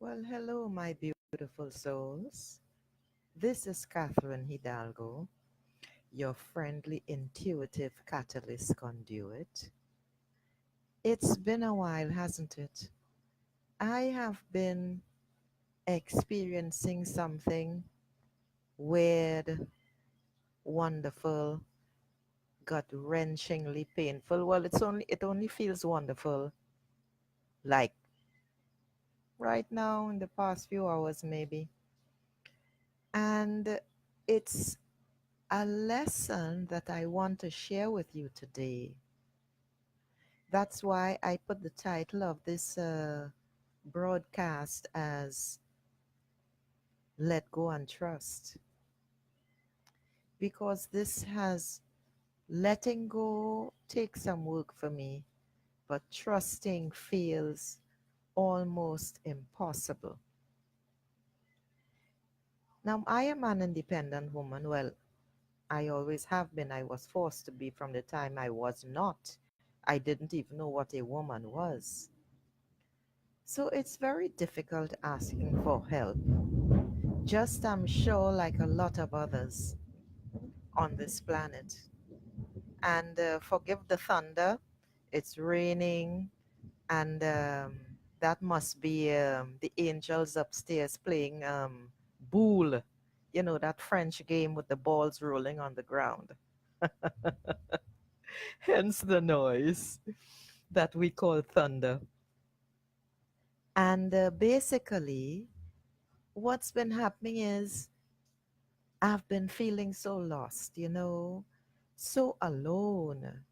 Well, hello, my beautiful souls. This is Catherine Hidalgo, your friendly, intuitive catalyst conduit. It's been a while, hasn't it? I have been experiencing something weird, wonderful, gut-wrenchingly painful. Well, it only feels wonderful, like right now in the past few hours, maybe. And it's a lesson that I want to share with you today. That's why I put the title of this broadcast as Let Go and Trust, because this has letting go takes some work for me, but trusting feels almost impossible. Now, I am an independent woman. Well, I always have been. I was forced to be from the time I was not. I didn't even know what a woman was. So it's very difficult asking for help. Just, I'm sure, like a lot of others on this planet. And forgive the thunder, it's raining, and that must be the angels upstairs playing boule, that French game with the balls rolling on the ground. Hence the noise that we call thunder. And basically, what's been happening is I've been feeling so lost, so alone.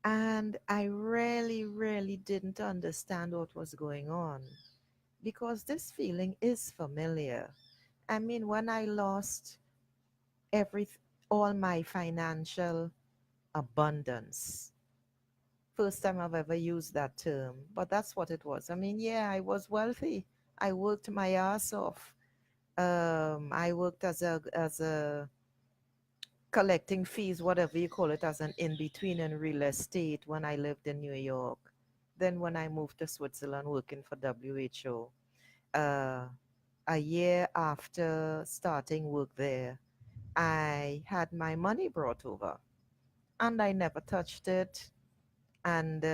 And I really, really didn't understand what was going on because this feeling is familiar. I mean, when I lost every all my financial abundance, first time I've ever used that term, but that's what it was. I mean, yeah, I was wealthy. I worked my ass off. I worked as a collecting fees, whatever you call it, as an in between in real estate when I lived in New York. Then, when I moved to Switzerland working for WHO, uh, a year after starting work there, I had my money brought over and I never touched it. And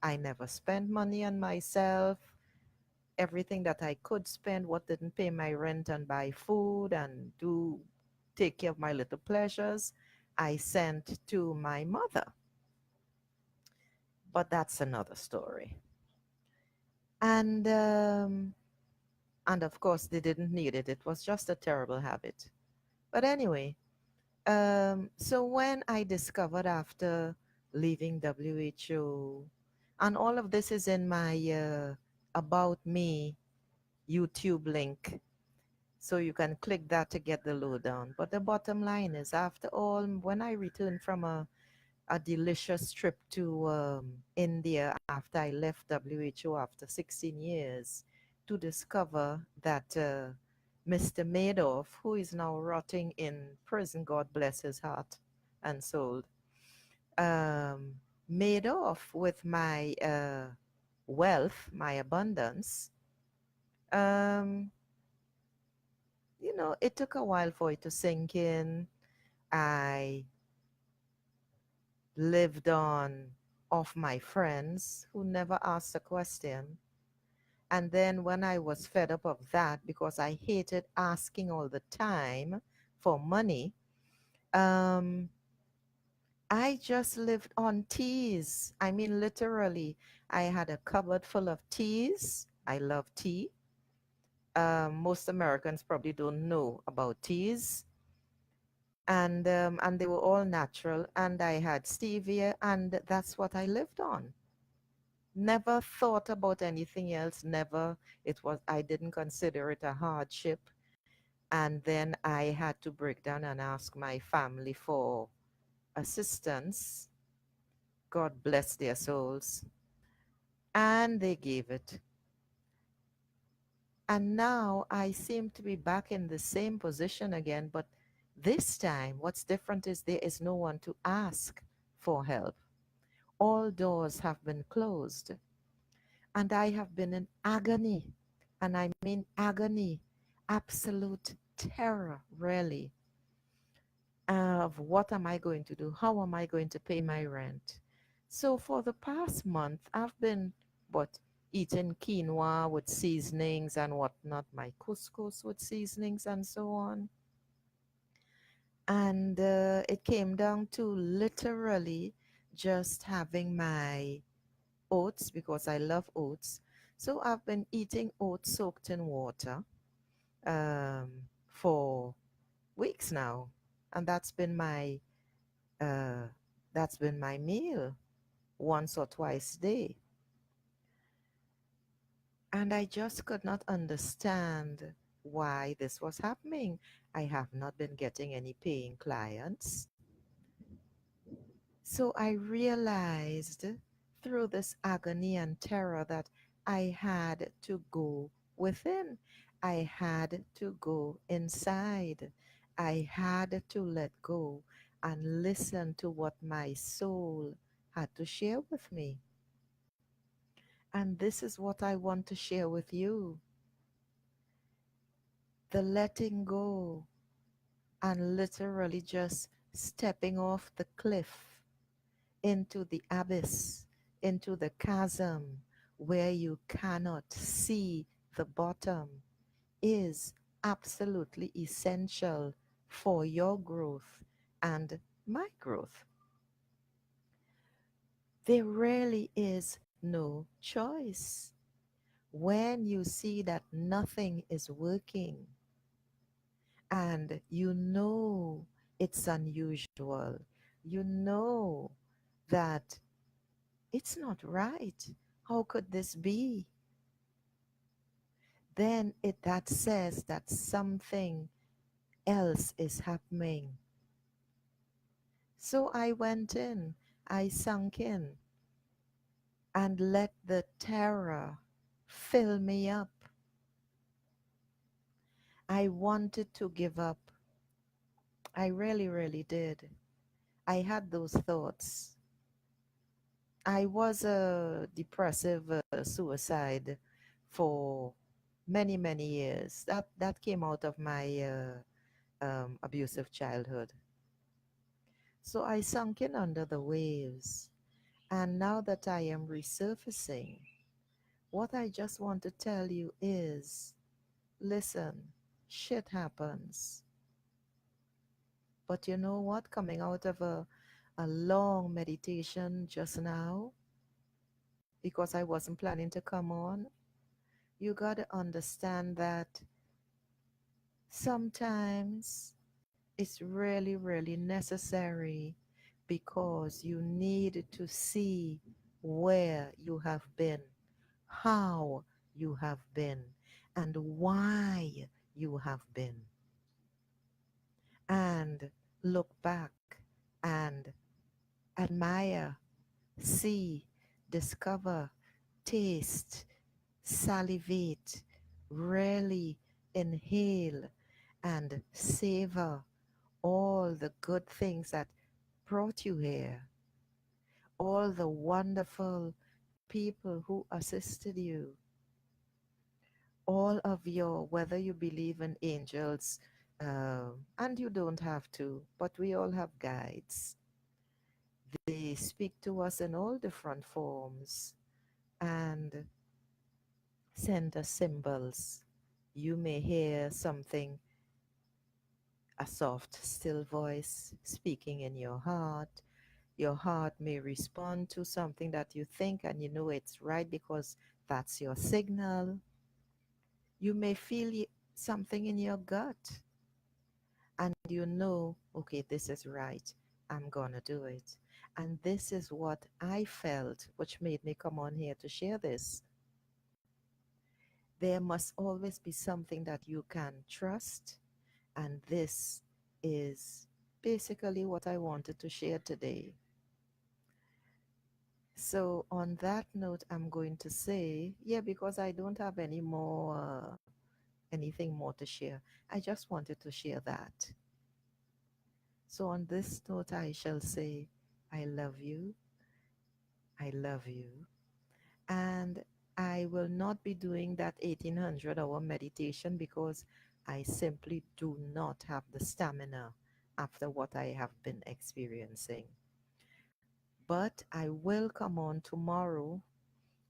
I never spent money on myself. Everything that I could spend, what didn't pay my rent and buy food and do take care of my little pleasures, I sent to my mother. But that's another story. And and of course they didn't need it. It was just a terrible habit. But anyway, so when I discovered after leaving WHO, and all of this is in my about me YouTube link, so you can click that to get the lowdown. But the bottom line is, after all, when I returned from a delicious trip to India after I left WHO after 16 years, to discover that Mr. Madoff, who is now rotting in prison, God bless his heart and soul, um, made off with my wealth, my abundance. Um, it took a while for it to sink in. I lived on off my friends who never asked a question. And then when I was fed up of that because I hated asking all the time for money, um, I just lived on teas. I mean, literally, I had a cupboard full of teas. I love tea. Most Americans probably don't know about teas. And they were all natural. And I had stevia, and that's what I lived on. Never thought about anything else. Never. I didn't consider it a hardship. And then I had to break down and ask my family for assistance. God bless their souls. And they gave it. And now I seem to be back in the same position again, but this time what's different is there is no one to ask for help. All doors have been closed, and I have been in agony And I mean agony, absolute terror, really, of what am I going to do? How am I going to pay my rent? So for the past month, I've been what eating quinoa with seasonings and whatnot, my couscous with seasonings and so on. And it came down to literally just having my oats because I love oats. So I've been eating oats soaked in water for weeks now, and uh, that's been my meal once or twice a day. And I just could not understand why this was happening. I have not been getting any paying clients. So I realized through this agony and terror that I had to go within. I had to go inside. I had to let go and listen to what my soul had to share with me. And this is what I want to share with you, the letting go and literally just stepping off the cliff into the abyss, into the chasm where you cannot see the bottom is absolutely essential for your growth and my growth. There really is no choice. When you see that nothing is working and you know it's unusual, you know that it's not right. How could this be? Then that says that something else is happening. So I went in, I sunk in, and let the terror fill me up. I wanted to give up. I really, really did. I had those thoughts. I was a depressive suicide for many, many years. That came out of my abusive childhood. So I sunk in under the waves. And now that I am resurfacing, what I just want to tell you is listen, shit happens. But you know what? Coming out of a long meditation just now, because I wasn't planning to come on, you got to understand that sometimes it's really, really necessary because you need to see where you have been, how you have been, and why you have been. And look back and admire, see, discover, taste, salivate, really inhale and savor all the good things that brought you here, all the wonderful people who assisted you, all of your, whether you believe in angels, and you don't have to, but we all have guides. They speak to us in all different forms and send us symbols. You may hear something, a soft, still voice speaking in your heart. Your heart may respond to something that you think and you know it's right because that's your signal. You may feel something in your gut and you know, okay, this is right. I'm going to do it. And this is what I felt, which made me come on here to share this. There must always be something that you can trust. And this is basically what I wanted to share today. So, on that note, I'm going to say, yeah, because I don't have any more, anything more to share. I just wanted to share that. So, on this note, I shall say, I love you. I love you. And I will not be doing that 1800-hour meditation because I simply do not have the stamina after what I have been experiencing. But I will come on tomorrow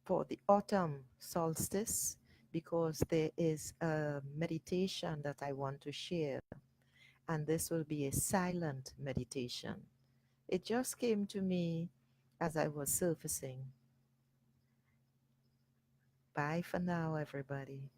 for the autumn solstice because there is a meditation that I want to share, and this will be a silent meditation. It just came to me as I was surfacing. Bye for now, everybody.